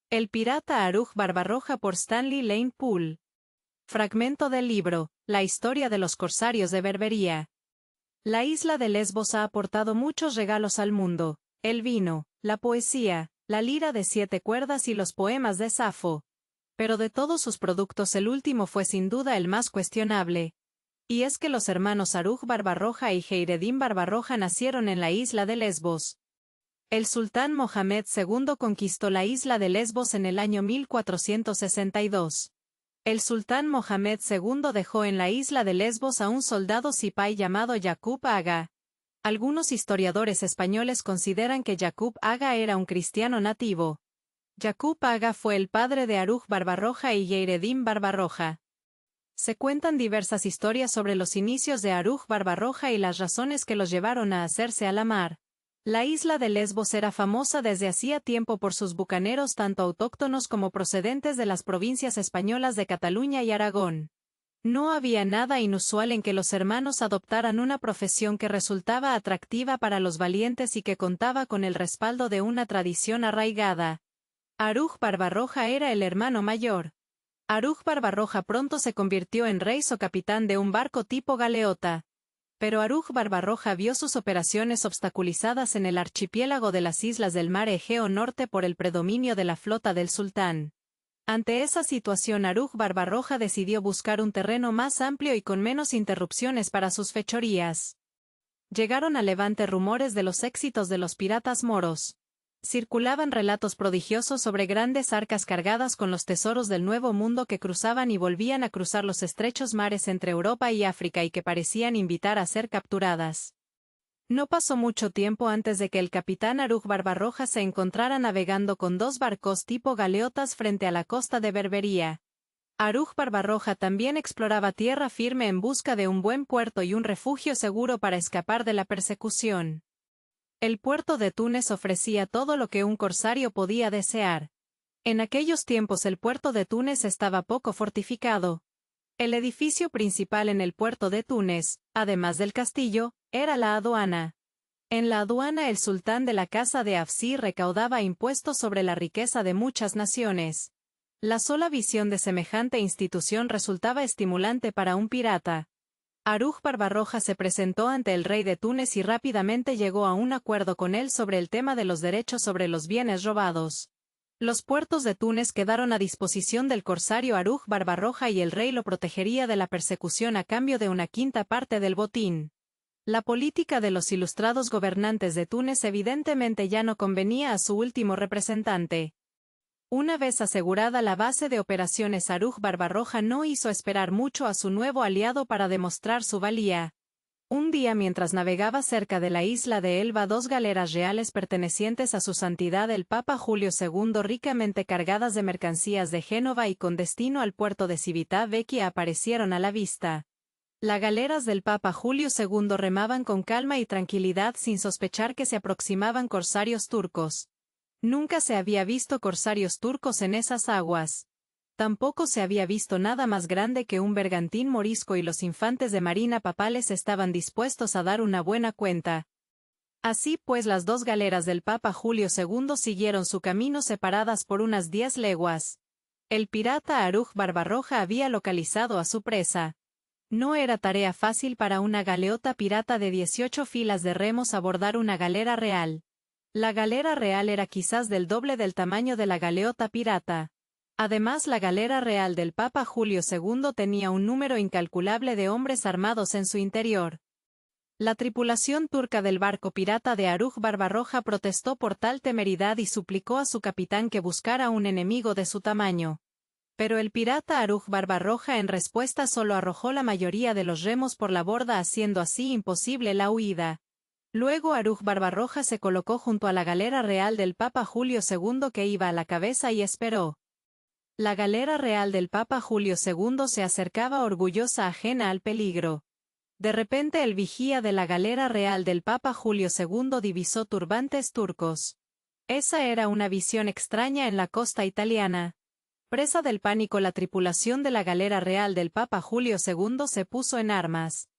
El pirata Aruj Barbarroja por Stanley Lane Poole. Fragmento del libro, La historia de los corsarios de Berbería. La isla de Lesbos ha aportado muchos regalos al mundo: el vino, la poesía, la lira de 7 cuerdas y los poemas de Safo. Pero de todos sus productos el último fue sin duda el más cuestionable. Y es que los hermanos Aruj Barbarroja y Heireddin Barbarroja nacieron en la isla de Lesbos. El sultán Mohamed II conquistó la isla de Lesbos en el año 1462. El sultán Mohamed II dejó en la isla de Lesbos a un soldado sipay llamado Yaqub Aga. Algunos historiadores españoles consideran que Yaqub Aga era un cristiano nativo. Yaqub Aga fue el padre de Aruj Barbarroja y Heireddin Barbarroja. Se cuentan diversas historias sobre los inicios de Aruj Barbarroja y las razones que los llevaron a hacerse a la mar. La isla de Lesbos era famosa desde hacía tiempo por sus bucaneros tanto autóctonos como procedentes de las provincias españolas de Cataluña y Aragón. No había nada inusual en que los hermanos adoptaran una profesión que resultaba atractiva para los valientes y que contaba con el respaldo de una tradición arraigada. Aruj Barbarroja era el hermano mayor. Aruj Barbarroja pronto se convirtió en rey o capitán de un barco tipo galeota. Pero Aruj Barbarroja vio sus operaciones obstaculizadas en el archipiélago de las islas del mar Egeo Norte por el predominio de la flota del sultán. Ante esa situación Aruj Barbarroja decidió buscar un terreno más amplio y con menos interrupciones para sus fechorías. Llegaron a Levante rumores de los éxitos de los piratas moros. Circulaban relatos prodigiosos sobre grandes arcas cargadas con los tesoros del Nuevo Mundo que cruzaban y volvían a cruzar los estrechos mares entre Europa y África y que parecían invitar a ser capturadas. No pasó mucho tiempo antes de que el capitán Aruj Barbarroja se encontrara navegando con 2 barcos tipo galeotas frente a la costa de Berbería. Aruj Barbarroja también exploraba tierra firme en busca de un buen puerto y un refugio seguro para escapar de la persecución. El puerto de Túnez ofrecía todo lo que un corsario podía desear. En aquellos tiempos el puerto de Túnez estaba poco fortificado. El edificio principal en el puerto de Túnez, además del castillo, era la aduana. En la aduana el sultán de la casa de Afsí recaudaba impuestos sobre la riqueza de muchas naciones. La sola visión de semejante institución resultaba estimulante para un pirata. Aruj Barbarroja se presentó ante el rey de Túnez y rápidamente llegó a un acuerdo con él sobre el tema de los derechos sobre los bienes robados. Los puertos de Túnez quedaron a disposición del corsario Aruj Barbarroja y el rey lo protegería de la persecución a cambio de una quinta parte del botín. La política de los ilustrados gobernantes de Túnez evidentemente ya no convenía a su último representante. Una vez asegurada la base de operaciones Aruj Barbarroja no hizo esperar mucho a su nuevo aliado para demostrar su valía. Un día mientras navegaba cerca de la isla de Elba 2 galeras reales pertenecientes a su santidad el Papa Julio II ricamente cargadas de mercancías de Génova y con destino al puerto de Cività Vecchia aparecieron a la vista. Las galeras del Papa Julio II remaban con calma y tranquilidad sin sospechar que se aproximaban corsarios turcos. Nunca se había visto corsarios turcos en esas aguas. Tampoco se había visto nada más grande que un bergantín morisco y los infantes de marina papales estaban dispuestos a dar una buena cuenta. Así pues las 2 galeras del Papa Julio II siguieron su camino separadas por unas 10 leguas. El pirata Aruj Barbarroja había localizado a su presa. No era tarea fácil para una galeota pirata de 18 filas de remos abordar una galera real. La galera real era quizás del doble del tamaño de la galeota pirata. Además, la galera real del Papa Julio II tenía un número incalculable de hombres armados en su interior. La tripulación turca del barco pirata de Aruj Barbarroja protestó por tal temeridad y suplicó a su capitán que buscara un enemigo de su tamaño. Pero el pirata Aruj Barbarroja en respuesta solo arrojó la mayoría de los remos por la borda haciendo así imposible la huida. Luego Aruj Barbarroja se colocó junto a la galera real del Papa Julio II que iba a la cabeza y esperó. La galera real del Papa Julio II se acercaba orgullosa ajena al peligro. De repente el vigía de la galera real del Papa Julio II divisó turbantes turcos. Esa era una visión extraña en la costa italiana. Presa del pánico la tripulación de la galera real del Papa Julio II se puso en armas.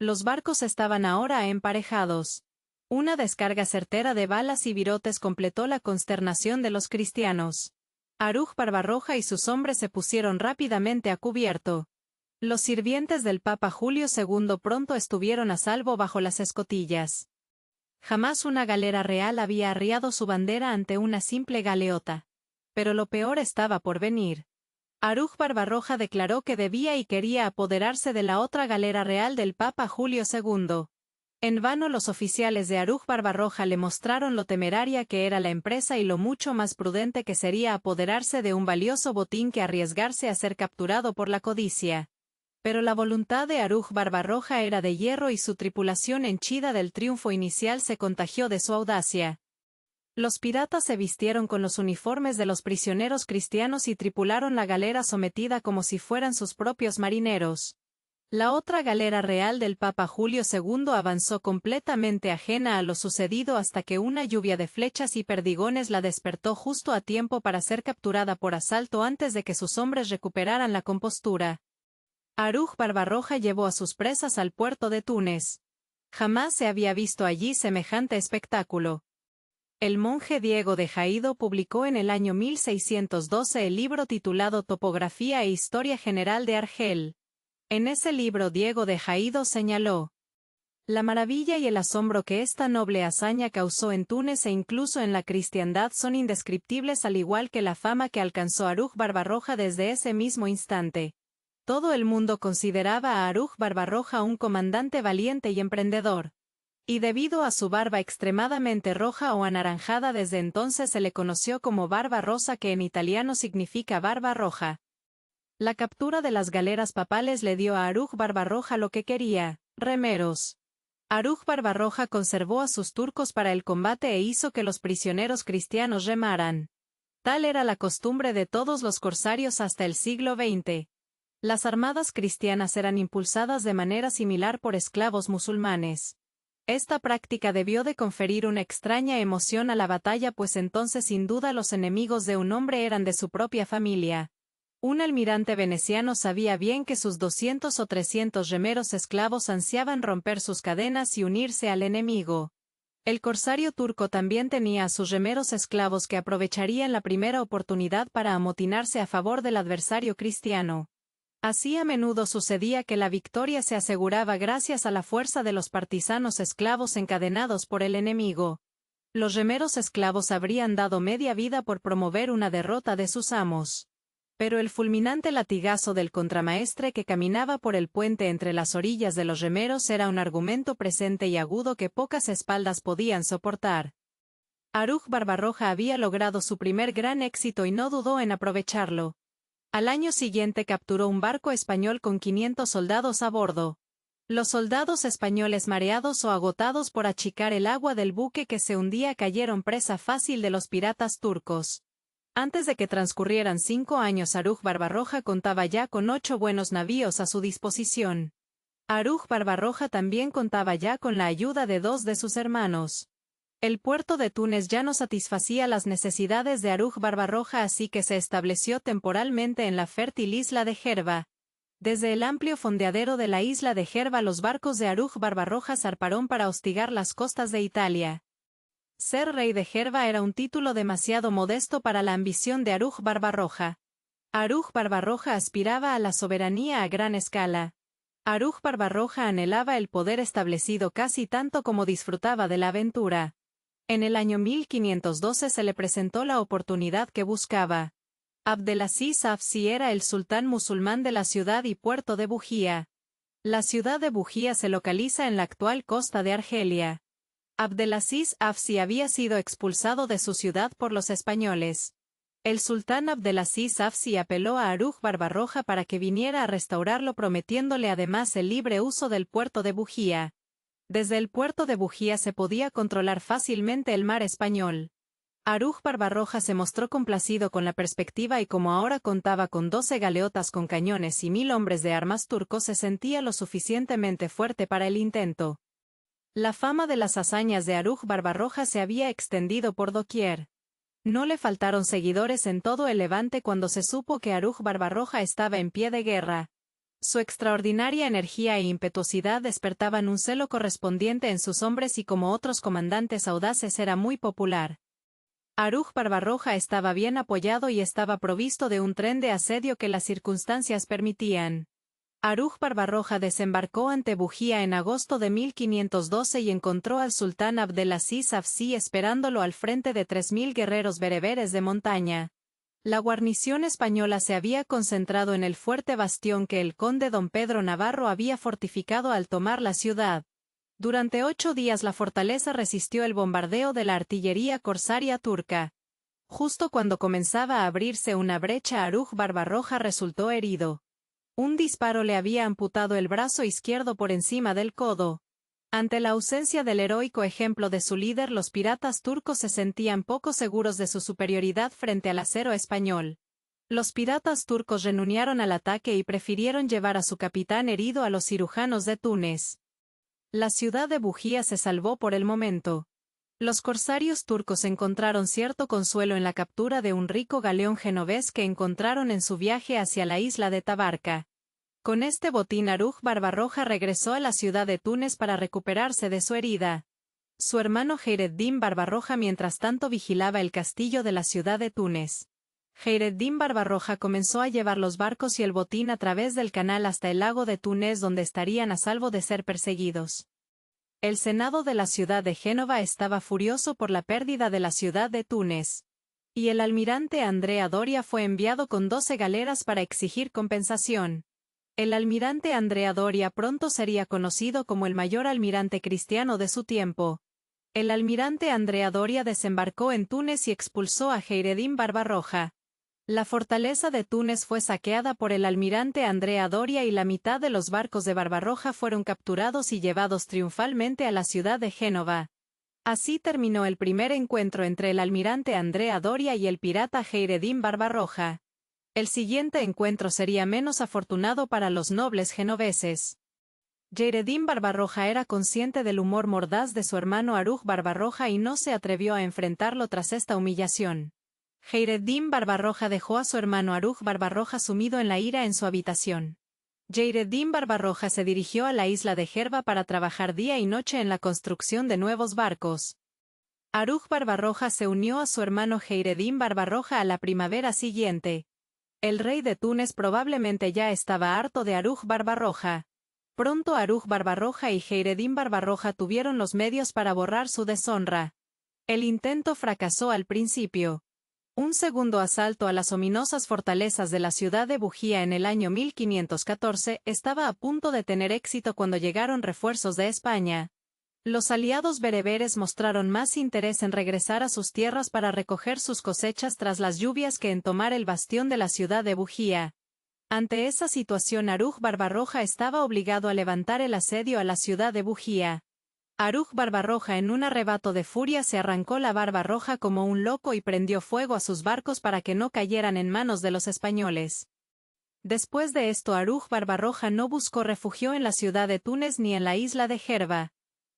Los barcos estaban ahora emparejados. Una descarga certera de balas y virotes completó la consternación de los cristianos. Aruj Barbarroja y sus hombres se pusieron rápidamente a cubierto. Los sirvientes del Papa Julio II pronto estuvieron a salvo bajo las escotillas. Jamás una galera real había arriado su bandera ante una simple galeota. Pero lo peor estaba por venir. Aruj Barbarroja declaró que debía y quería apoderarse de la otra galera real del Papa Julio II. En vano los oficiales de Aruj Barbarroja le mostraron lo temeraria que era la empresa y lo mucho más prudente que sería apoderarse de un valioso botín que arriesgarse a ser capturado por la codicia. Pero la voluntad de Aruj Barbarroja era de hierro y su tripulación henchida del triunfo inicial se contagió de su audacia. Los piratas se vistieron con los uniformes de los prisioneros cristianos y tripularon la galera sometida como si fueran sus propios marineros. La otra galera real del Papa Julio II avanzó completamente ajena a lo sucedido hasta que una lluvia de flechas y perdigones la despertó justo a tiempo para ser capturada por asalto antes de que sus hombres recuperaran la compostura. Aruj Barbarroja llevó a sus presas al puerto de Túnez. Jamás se había visto allí semejante espectáculo. El monje Diego de Jaído publicó en el año 1612 el libro titulado Topografía e Historia General de Argel. En ese libro Diego de Jaído señaló la maravilla y el asombro que esta noble hazaña causó en Túnez e incluso en la cristiandad son indescriptibles, al igual que la fama que alcanzó Aruj Barbarroja desde ese mismo instante. Todo el mundo consideraba a Aruj Barbarroja un comandante valiente y emprendedor. Y debido a su barba extremadamente roja o anaranjada desde entonces se le conoció como barba rosa, que en italiano significa barba roja. La captura de las galeras papales le dio a Aruj Barbarroja lo que quería: remeros. Aruj Barbarroja conservó a sus turcos para el combate e hizo que los prisioneros cristianos remaran. Tal era la costumbre de todos los corsarios hasta el siglo XX. Las armadas cristianas eran impulsadas de manera similar por esclavos musulmanes. Esta práctica debió de conferir una extraña emoción a la batalla, pues entonces sin duda los enemigos de un hombre eran de su propia familia. Un almirante veneciano sabía bien que sus 200 o 300 remeros esclavos ansiaban romper sus cadenas y unirse al enemigo. El corsario turco también tenía a sus remeros esclavos que aprovecharían la primera oportunidad para amotinarse a favor del adversario cristiano. Así a menudo sucedía que la victoria se aseguraba gracias a la fuerza de los partisanos esclavos encadenados por el enemigo. Los remeros esclavos habrían dado media vida por promover una derrota de sus amos. Pero el fulminante latigazo del contramaestre que caminaba por el puente entre las orillas de los remeros era un argumento presente y agudo que pocas espaldas podían soportar. Aruj Barbarroja había logrado su primer gran éxito y no dudó en aprovecharlo. Al año siguiente capturó un barco español con 500 soldados a bordo. Los soldados españoles, mareados o agotados por achicar el agua del buque que se hundía, cayeron presa fácil de los piratas turcos. Antes de que transcurrieran 5 años, Aruj Barbarroja contaba ya con 8 buenos navíos a su disposición. Aruj Barbarroja también contaba ya con la ayuda de 2 de sus hermanos. El puerto de Túnez ya no satisfacía las necesidades de Aruj Barbarroja, así que se estableció temporalmente en la fértil isla de Gerba. Desde el amplio fondeadero de la isla de Gerba los barcos de Aruj Barbarroja zarparon para hostigar las costas de Italia. Ser rey de Gerba era un título demasiado modesto para la ambición de Aruj Barbarroja. Aruj Barbarroja aspiraba a la soberanía a gran escala. Aruj Barbarroja anhelaba el poder establecido casi tanto como disfrutaba de la aventura. En el año 1512 se le presentó la oportunidad que buscaba. Abdelaziz Afsi era el sultán musulmán de la ciudad y puerto de Bujía. La ciudad de Bujía se localiza en la actual costa de Argelia. Abdelaziz Afsi había sido expulsado de su ciudad por los españoles. El sultán Abdelaziz Afsi apeló a Aruj Barbarroja para que viniera a restaurarlo, prometiéndole además el libre uso del puerto de Bujía. Desde el puerto de Bujía se podía controlar fácilmente el mar español. Aruj Barbarroja se mostró complacido con la perspectiva y como ahora contaba con 12 galeotas con cañones y 1000 hombres de armas turcos, se sentía lo suficientemente fuerte para el intento. La fama de las hazañas de Aruj Barbarroja se había extendido por doquier. No le faltaron seguidores en todo el Levante cuando se supo que Aruj Barbarroja estaba en pie de guerra. Su extraordinaria energía e impetuosidad despertaban un celo correspondiente en sus hombres y como otros comandantes audaces era muy popular. Aruj Barbarroja estaba bien apoyado y estaba provisto de un tren de asedio que las circunstancias permitían. Aruj Barbarroja desembarcó ante Bujía en agosto de 1512 y encontró al sultán Abdelaziz Afsi esperándolo al frente de 3000 guerreros bereberes de montaña. La guarnición española se había concentrado en el fuerte bastión que el conde don Pedro Navarro había fortificado al tomar la ciudad. Durante 8 días la fortaleza resistió el bombardeo de la artillería corsaria turca. Justo cuando comenzaba a abrirse una brecha, Aruj Barbarroja resultó herido. Un disparo le había amputado el brazo izquierdo por encima del codo. Ante la ausencia del heroico ejemplo de su líder, los piratas turcos se sentían poco seguros de su superioridad frente al acero español. Los piratas turcos renunciaron al ataque y prefirieron llevar a su capitán herido a los cirujanos de Túnez. La ciudad de Bujía se salvó por el momento. Los corsarios turcos encontraron cierto consuelo en la captura de un rico galeón genovés que encontraron en su viaje hacia la isla de Tabarca. Con este botín Aruj Barbarroja regresó a la ciudad de Túnez para recuperarse de su herida. Su hermano Kheireddin Barbarroja mientras tanto vigilaba el castillo de la ciudad de Túnez. Kheireddin Barbarroja comenzó a llevar los barcos y el botín a través del canal hasta el lago de Túnez donde estarían a salvo de ser perseguidos. El Senado de la ciudad de Génova estaba furioso por la pérdida de la ciudad de Túnez. Y el almirante Andrea Doria fue enviado con 12 galeras para exigir compensación. El almirante Andrea Doria pronto sería conocido como el mayor almirante cristiano de su tiempo. El almirante Andrea Doria desembarcó en Túnez y expulsó a Kheireddin Barbarroja. La fortaleza de Túnez fue saqueada por el almirante Andrea Doria y la mitad de los barcos de Barbarroja fueron capturados y llevados triunfalmente a la ciudad de Génova. Así terminó el primer encuentro entre el almirante Andrea Doria y el pirata Kheireddin Barbarroja. El siguiente encuentro sería menos afortunado para los nobles genoveses. Kheireddin Barbarroja era consciente del humor mordaz de su hermano Aruj Barbarroja y no se atrevió a enfrentarlo tras esta humillación. Kheireddin Barbarroja dejó a su hermano Aruj Barbarroja sumido en la ira en su habitación. Kheireddin Barbarroja se dirigió a la isla de Gerba para trabajar día y noche en la construcción de nuevos barcos. Aruj Barbarroja se unió a su hermano Kheireddin Barbarroja a la primavera siguiente. El rey de Túnez probablemente ya estaba harto de Aruj Barbarroja. Pronto Aruj Barbarroja y Kheireddin Barbarroja tuvieron los medios para borrar su deshonra. El intento fracasó al principio. Un segundo asalto a las ominosas fortalezas de la ciudad de Bujía en el año 1514 estaba a punto de tener éxito cuando llegaron refuerzos de España. Los aliados bereberes mostraron más interés en regresar a sus tierras para recoger sus cosechas tras las lluvias que en tomar el bastión de la ciudad de Bujía. Ante esa situación Aruj Barbarroja estaba obligado a levantar el asedio a la ciudad de Bujía. Aruj Barbarroja en un arrebato de furia se arrancó la barba roja como un loco y prendió fuego a sus barcos para que no cayeran en manos de los españoles. Después de esto Aruj Barbarroja no buscó refugio en la ciudad de Túnez ni en la isla de Gerba.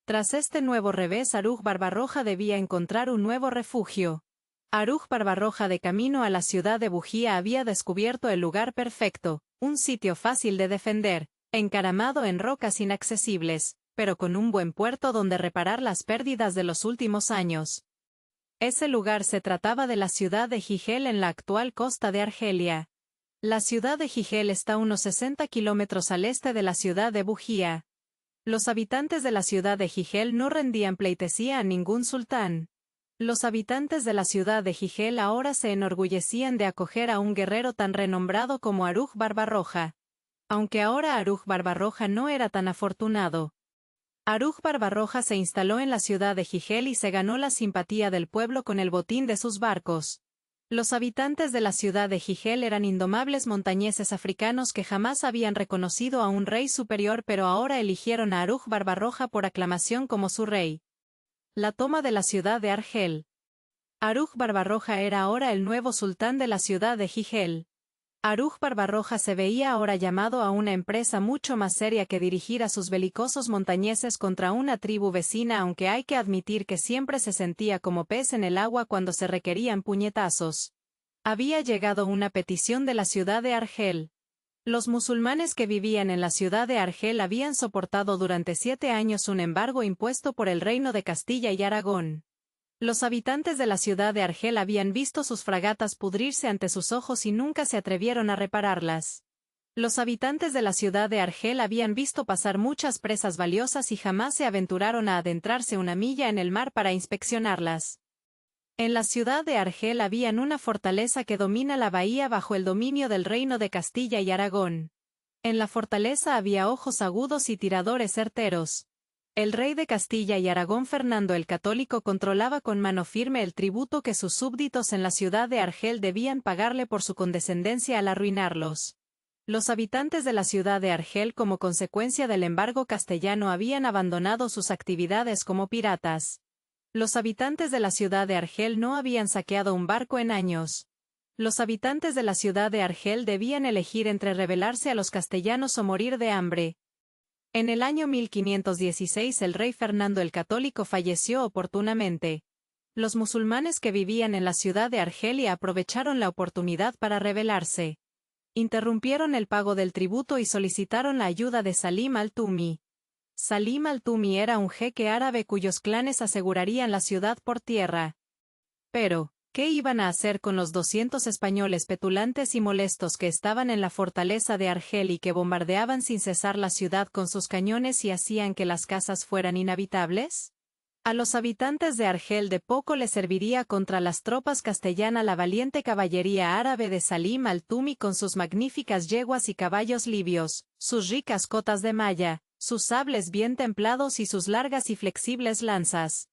Tras este nuevo revés Aruj Barbarroja debía encontrar un nuevo refugio. Aruj Barbarroja de camino a la ciudad de Bujía había descubierto el lugar perfecto, un sitio fácil de defender, encaramado en rocas inaccesibles, pero con un buen puerto donde reparar las pérdidas de los últimos años. Ese lugar se trataba de la ciudad de Gigel en la actual costa de Argelia. La ciudad de Gigel está a unos 60 kilómetros al este de la ciudad de Bujía. Los habitantes de la ciudad de Gigel no rendían pleitesía a ningún sultán. Los habitantes de la ciudad de Gigel ahora se enorgullecían de acoger a un guerrero tan renombrado como Aruj Barbarroja. Aunque ahora Aruj Barbarroja no era tan afortunado. Aruj Barbarroja se instaló en la ciudad de Gigel y se ganó la simpatía del pueblo con el botín de sus barcos. Los habitantes de la ciudad de Gigel eran indomables montañeses africanos que jamás habían reconocido a un rey superior pero ahora eligieron a Aruj Barbarroja por aclamación como su rey. La toma de la ciudad de Argel. Aruj Barbarroja era ahora el nuevo sultán de la ciudad de Gigel. Aruj Barbarroja se veía ahora llamado a una empresa mucho más seria que dirigir a sus belicosos montañeses contra una tribu vecina, aunque hay que admitir que siempre se sentía como pez en el agua cuando se requerían puñetazos. Había llegado una petición de la ciudad de Argel. Los musulmanes que vivían en la ciudad de Argel habían soportado durante 7 años un embargo impuesto por el reino de Castilla y Aragón. Los habitantes de la ciudad de Argel habían visto sus fragatas pudrirse ante sus ojos y nunca se atrevieron a repararlas. Los habitantes de la ciudad de Argel habían visto pasar muchas presas valiosas y jamás se aventuraron a adentrarse una milla en el mar para inspeccionarlas. En la ciudad de Argel habían una fortaleza que domina la bahía bajo el dominio del reino de Castilla y Aragón. En la fortaleza había ojos agudos y tiradores certeros. El rey de Castilla y Aragón Fernando el Católico controlaba con mano firme el tributo que sus súbditos en la ciudad de Argel debían pagarle por su condescendencia al arruinarlos. Los habitantes de la ciudad de Argel como consecuencia del embargo castellano habían abandonado sus actividades como piratas. Los habitantes de la ciudad de Argel no habían saqueado un barco en años. Los habitantes de la ciudad de Argel debían elegir entre rebelarse a los castellanos o morir de hambre. En el año 1516 el rey Fernando el Católico falleció oportunamente. Los musulmanes que vivían en la ciudad de Argelia aprovecharon la oportunidad para rebelarse. Interrumpieron el pago del tributo y solicitaron la ayuda de Salim al-Tumi. Salim al-Tumi era un jeque árabe cuyos clanes asegurarían la ciudad por tierra. Pero, ¿qué iban a hacer con los 200 españoles petulantes y molestos que estaban en la fortaleza de Argel y que bombardeaban sin cesar la ciudad con sus cañones y hacían que las casas fueran inhabitables? A los habitantes de Argel de poco les serviría contra las tropas castellanas la valiente caballería árabe de Salim al-Tumi con sus magníficas yeguas y caballos libios, sus ricas cotas de malla, sus sables bien templados y sus largas y flexibles lanzas.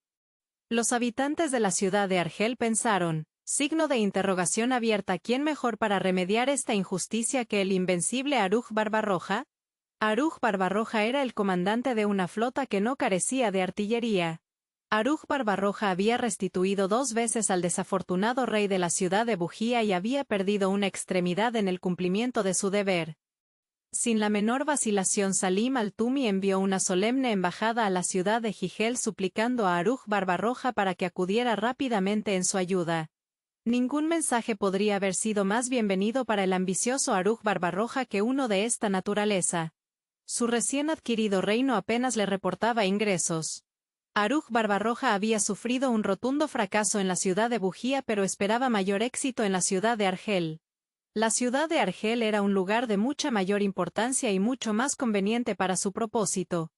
Los habitantes de la ciudad de Argel pensaron, signo de interrogación abierta, ¿quién mejor para remediar esta injusticia que el invencible Aruj Barbarroja? Aruj Barbarroja era el comandante de una flota que no carecía de artillería. Aruj Barbarroja había restituido 2 veces al desafortunado rey de la ciudad de Bujía y había perdido una extremidad en el cumplimiento de su deber. Sin la menor vacilación Salim al-Tumi envió una solemne embajada a la ciudad de Jigel suplicando a Aruj Barbarroja para que acudiera rápidamente en su ayuda. Ningún mensaje podría haber sido más bienvenido para el ambicioso Aruj Barbarroja que uno de esta naturaleza. Su recién adquirido reino apenas le reportaba ingresos. Aruj Barbarroja había sufrido un rotundo fracaso en la ciudad de Bujía pero esperaba mayor éxito en la ciudad de Argel. La ciudad de Argel era un lugar de mucha mayor importancia y mucho más conveniente para su propósito.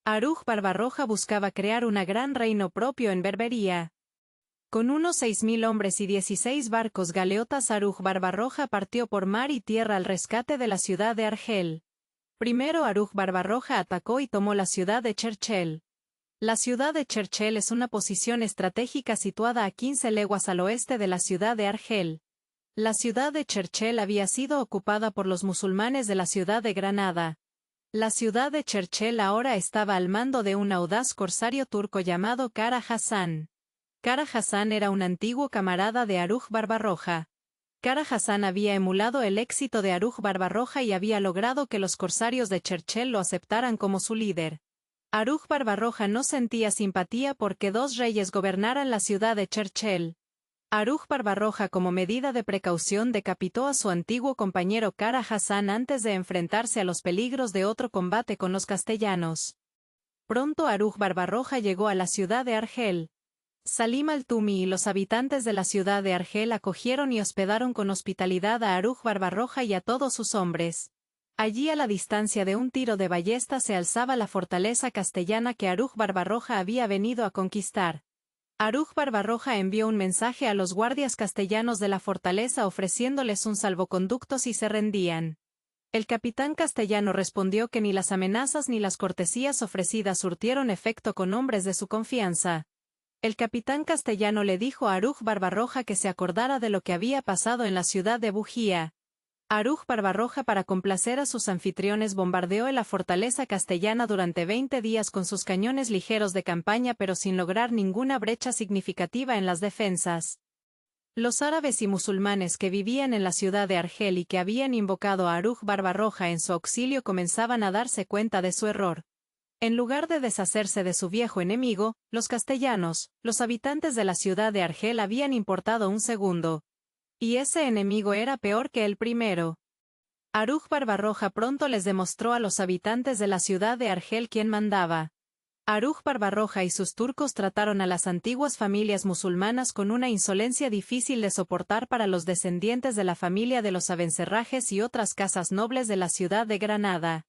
Aruj Barbarroja buscaba crear un gran reino propio en Berbería. Con unos 6.000 hombres y 16 barcos galeotas Aruj Barbarroja partió por mar y tierra al rescate de la ciudad de Argel. Primero Aruj Barbarroja atacó y tomó la ciudad de Cherchel. La ciudad de Cherchel es una posición estratégica situada a 15 leguas al oeste de la ciudad de Argel. La ciudad de Cherchel había sido ocupada por los musulmanes de la ciudad de Granada. La ciudad de Cherchel ahora estaba al mando de un audaz corsario turco llamado Kara Hassan. Kara Hassan era un antiguo camarada de Aruj Barbarroja. Kara Hassan había emulado el éxito de Aruj Barbarroja y había logrado que los corsarios de Cherchel lo aceptaran como su líder. Aruj Barbarroja no sentía simpatía porque 2 reyes gobernaran la ciudad de Cherchel. Aruj Barbarroja como medida de precaución decapitó a su antiguo compañero Kara Hassan antes de enfrentarse a los peligros de otro combate con los castellanos. Pronto Aruj Barbarroja llegó a la ciudad de Argel. Salim al-Tumi y los habitantes de la ciudad de Argel acogieron y hospedaron con hospitalidad a Aruj Barbarroja y a todos sus hombres. Allí a la distancia de un tiro de ballesta se alzaba la fortaleza castellana que Aruj Barbarroja había venido a conquistar. Aruj Barbarroja envió un mensaje a los guardias castellanos de la fortaleza ofreciéndoles un salvoconducto si se rendían. El capitán castellano respondió que ni las amenazas ni las cortesías ofrecidas surtieron efecto con hombres de su confianza. El capitán castellano le dijo a Aruj Barbarroja que se acordara de lo que había pasado en la ciudad de Bujía. Aruj Barbarroja, para complacer a sus anfitriones, bombardeó la fortaleza castellana durante 20 días con sus cañones ligeros de campaña pero sin lograr ninguna brecha significativa en las defensas. Los árabes y musulmanes que vivían en la ciudad de Argel y que habían invocado a Aruj Barbarroja en su auxilio comenzaban a darse cuenta de su error. En lugar de deshacerse de su viejo enemigo, los castellanos, los habitantes de la ciudad de Argel habían importado un segundo. Y ese enemigo era peor que el primero. Aruj Barbarroja pronto les demostró a los habitantes de la ciudad de Argel quién mandaba. Aruj Barbarroja y sus turcos trataron a las antiguas familias musulmanas con una insolencia difícil de soportar para los descendientes de la familia de los Abencerrajes y otras casas nobles de la ciudad de Granada.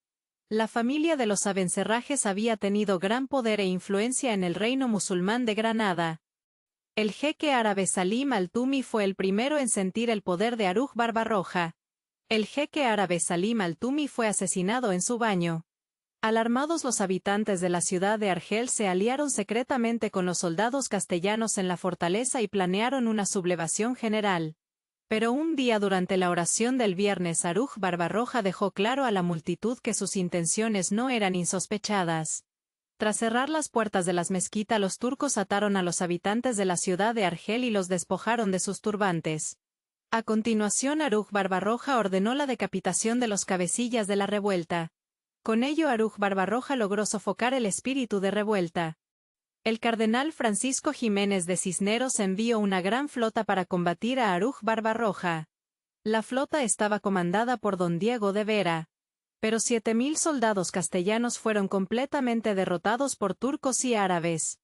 La familia de los Abencerrajes había tenido gran poder e influencia en el reino musulmán de Granada. El jeque árabe Salim al-Tumi fue el primero en sentir el poder de Aruj Barbarroja. El jeque árabe Salim al-Tumi fue asesinado en su baño. Alarmados, los habitantes de la ciudad de Argel se aliaron secretamente con los soldados castellanos en la fortaleza y planearon una sublevación general. Pero un día durante la oración del viernes, Aruj Barbarroja dejó claro a la multitud que sus intenciones no eran insospechadas. Tras cerrar las puertas de las mezquitas, los turcos ataron a los habitantes de la ciudad de Argel y los despojaron de sus turbantes. A continuación, Aruj Barbarroja ordenó la decapitación de los cabecillas de la revuelta. Con ello, Aruj Barbarroja logró sofocar el espíritu de revuelta. El cardenal Francisco Jiménez de Cisneros envió una gran flota para combatir a Aruj Barbarroja. La flota estaba comandada por don Diego de Vera. Pero 7.000 soldados castellanos fueron completamente derrotados por turcos y árabes.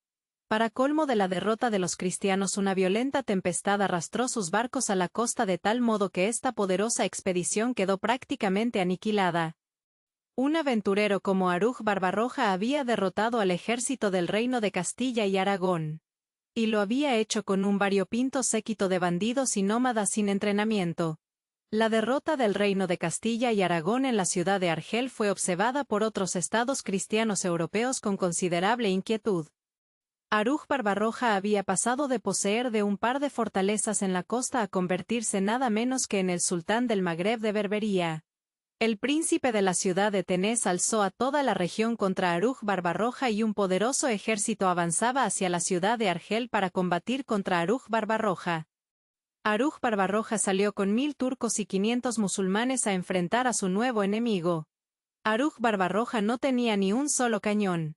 Para colmo de la derrota de los cristianos, una violenta tempestad arrastró sus barcos a la costa de tal modo que esta poderosa expedición quedó prácticamente aniquilada. Un aventurero como Aruj Barbarroja había derrotado al ejército del reino de Castilla y Aragón. Y lo había hecho con un variopinto séquito de bandidos y nómadas sin entrenamiento. La derrota del reino de Castilla y Aragón en la ciudad de Argel fue observada por otros estados cristianos europeos con considerable inquietud. Aruj Barbarroja había pasado de poseer de un par de fortalezas en la costa a convertirse nada menos que en el sultán del Magreb de Berbería. El príncipe de la ciudad de Tenes alzó a toda la región contra Aruj Barbarroja y un poderoso ejército avanzaba hacia la ciudad de Argel para combatir contra Aruj Barbarroja. Aruj Barbarroja salió con 1.000 turcos y 500 musulmanes a enfrentar a su nuevo enemigo. Aruj Barbarroja no tenía ni un solo cañón.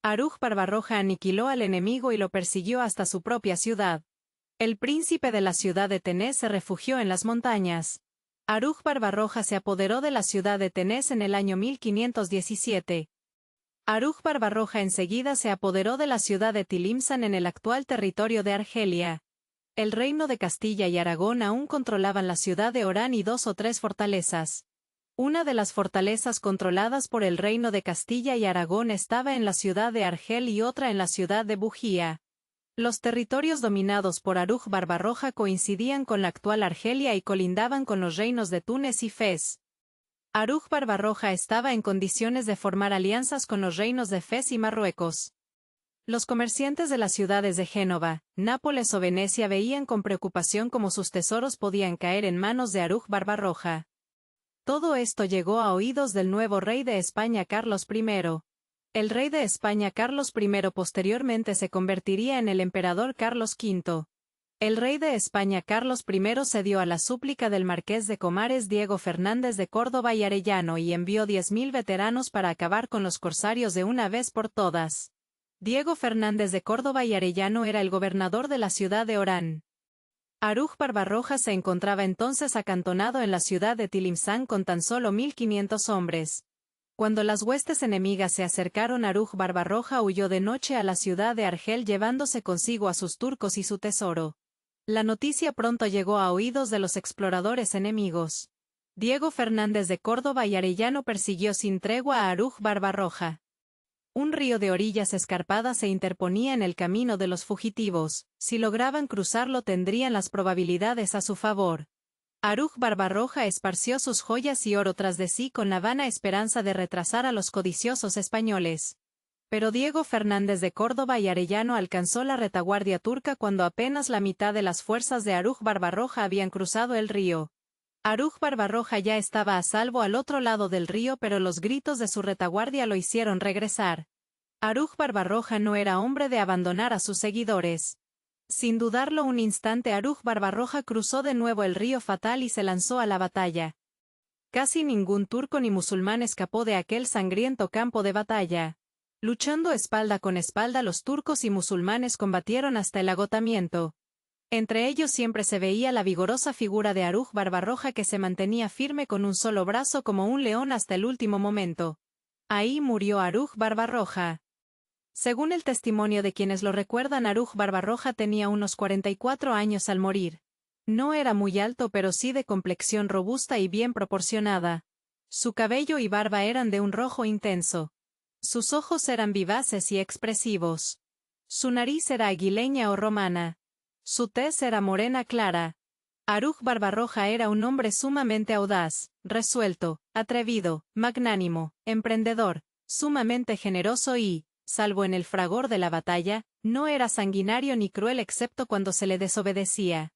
Aruj Barbarroja aniquiló al enemigo y lo persiguió hasta su propia ciudad. El príncipe de la ciudad de Tenes se refugió en las montañas. Aruj Barbarroja se apoderó de la ciudad de Tenes en el año 1517. Aruj Barbarroja enseguida se apoderó de la ciudad de Tilimsan en el actual territorio de Argelia. El reino de Castilla y Aragón aún controlaban la ciudad de Orán y 2 o 3 fortalezas. Una de las fortalezas controladas por el reino de Castilla y Aragón estaba en la ciudad de Argel y otra en la ciudad de Bujía. Los territorios dominados por Aruj Barbarroja coincidían con la actual Argelia y colindaban con los reinos de Túnez y Fez. Aruj Barbarroja estaba en condiciones de formar alianzas con los reinos de Fez y Marruecos. Los comerciantes de las ciudades de Génova, Nápoles o Venecia veían con preocupación cómo sus tesoros podían caer en manos de Aruj Barbarroja. Todo esto llegó a oídos del nuevo rey de España Carlos I. El rey de España Carlos I posteriormente se convertiría en el emperador Carlos V. El rey de España Carlos I cedió a la súplica del marqués de Comares Diego Fernández de Córdoba y Arellano y envió 10.000 veteranos para acabar con los corsarios de una vez por todas. Diego Fernández de Córdoba y Arellano era el gobernador de la ciudad de Orán. Aruj Barbarroja se encontraba entonces acantonado en la ciudad de Tilimsán con tan solo 1.500 hombres. Cuando las huestes enemigas se acercaron, Aruj Barbarroja huyó de noche a la ciudad de Argel llevándose consigo a sus turcos y su tesoro. La noticia pronto llegó a oídos de los exploradores enemigos. Diego Fernández de Córdoba y Arellano persiguió sin tregua a Aruj Barbarroja. Un río de orillas escarpadas se interponía en el camino de los fugitivos. Si lograban cruzarlo tendrían las probabilidades a su favor. Aruj Barbarroja esparció sus joyas y oro tras de sí con la vana esperanza de retrasar a los codiciosos españoles. Pero Diego Fernández de Córdoba y Arellano alcanzó la retaguardia turca cuando apenas la mitad de las fuerzas de Aruj Barbarroja habían cruzado el río. Aruj Barbarroja ya estaba a salvo al otro lado del río, pero los gritos de su retaguardia lo hicieron regresar. Aruj Barbarroja no era hombre de abandonar a sus seguidores. Sin dudarlo un instante, Aruj Barbarroja cruzó de nuevo el río fatal y se lanzó a la batalla. Casi ningún turco ni musulmán escapó de aquel sangriento campo de batalla. Luchando espalda con espalda, los turcos y musulmanes combatieron hasta el agotamiento. Entre ellos siempre se veía la vigorosa figura de Aruj Barbarroja que se mantenía firme con un solo brazo como un león hasta el último momento. Ahí murió Aruj Barbarroja. Según el testimonio de quienes lo recuerdan, Aruj Barbarroja tenía unos 44 años al morir. No era muy alto, pero sí de complexión robusta y bien proporcionada. Su cabello y barba eran de un rojo intenso. Sus ojos eran vivaces y expresivos. Su nariz era aguileña o romana. Su tez era morena clara. Aruj Barbarroja era un hombre sumamente audaz, resuelto, atrevido, magnánimo, emprendedor, sumamente generoso y, salvo en el fragor de la batalla, no era sanguinario ni cruel excepto cuando se le desobedecía.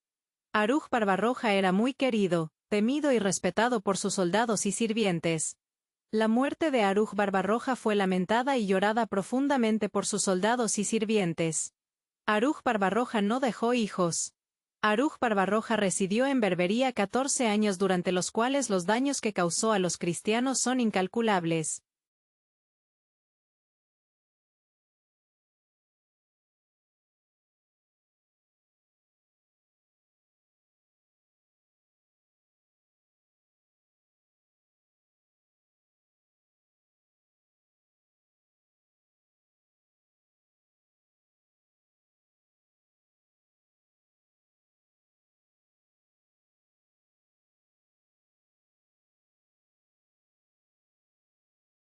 Aruj Barbarroja era muy querido, temido y respetado por sus soldados y sirvientes. La muerte de Aruj Barbarroja fue lamentada y llorada profundamente por sus soldados y sirvientes. Aruj Barbarroja no dejó hijos. Aruj Barbarroja residió en Berbería 14 años, durante los cuales los daños que causó a los cristianos son incalculables.